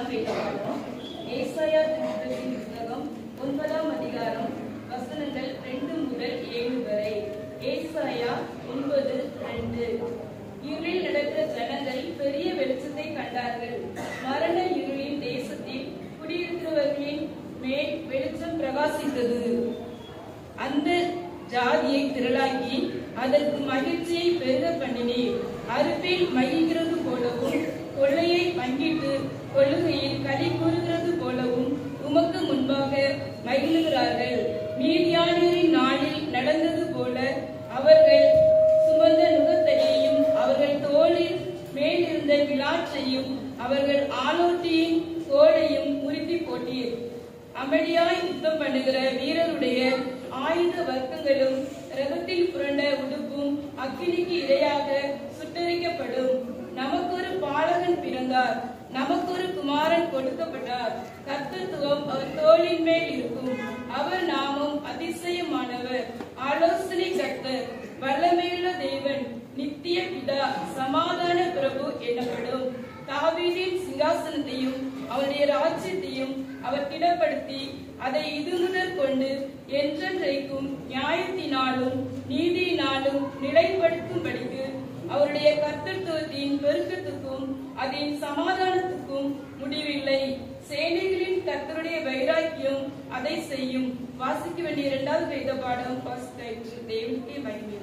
இரண்டாம் வேதபாடம் ஏசாயா தீர்க்கதரிசியின் புத்தகம் 9ஆம் அதிகாரம் வசனங்கள் 2 முதல் 7 வரை. ஏசாயா 9:2. இருளில் நடக்கிற ஜனங்கள் பெரிய வெளிச்சத்தை கண்டார்கள். மரண இருளின் தேசத்தில் குடியிருக்கிறவர்களின் மேல் வெளிச்சம் பிரகாசித்தது. அந்த ஜாதியை திரளாக்கி அதற்கு மகிழ்ச்சியை பெருக பண்ணினீர். அறுப்பில் மகிழ்கிறது போலவும் கொள்ளையை பங்கிட்டு கொள்ளுகையில் களி கூறுகிறது போலவும் உமக்கு முன்பாக மகிழ்கிறார்கள். மீதியானியரின் நாளில் நடந்தது போல அவர்கள் சுமந்த நுகத்தடியையும் அவர்கள் தோளில் மேலிருந்த விளாற்றையும் அவர்கள் ஆலோட்டியின் கோடையும் முறித்தி போட்டீர். அமைதியாய் யுத்தம் பண்ணுகிற வீரருடைய ஆயுத வர்க்கங்களும் ரகத்தில் புரண்ட உடுப்பும் அக்கினிக்கு இரையாக சுட்டரிக்கப்படும். நமக்கு ஒரு பாலகன் பிறந்தார், நமக்கு ஒரு குமாரன் கொடுக்கப்பட்டார். கர்த்தத்துவம் அவர் தோளின் மேல் இருக்கும். அவர் நாமம் அதிசயமானவர், ஆலோசனை கர்த்தர், வல்லமையுள்ள தேவன், நித்திய பிதா, சமாதான பிரபு எனப்படும். தாவீதின் சிங்காசனத்தையும் அவருடைய ராஜ்யத்தையும் அவர் திடப்படுத்தி அதை இது முதல் கொண்டு என்றென்றைக்கும் நியாயத்தினாலும் நீதியினாலும் நிலைப்படுத்தும்படிக்கு அவருடைய கர்த்தத்துவத்தின் பெருக்கத்துக்கும் அதன் சமாதானத்துக்கும் முடிவில்லை. சேனைகளின் கர்த்தருடைய வைராக்கியம் அதை செய்யும். வாசிக்க வேண்டிய 2வது வேதபாடம். தேவனுக்கே மகிமை.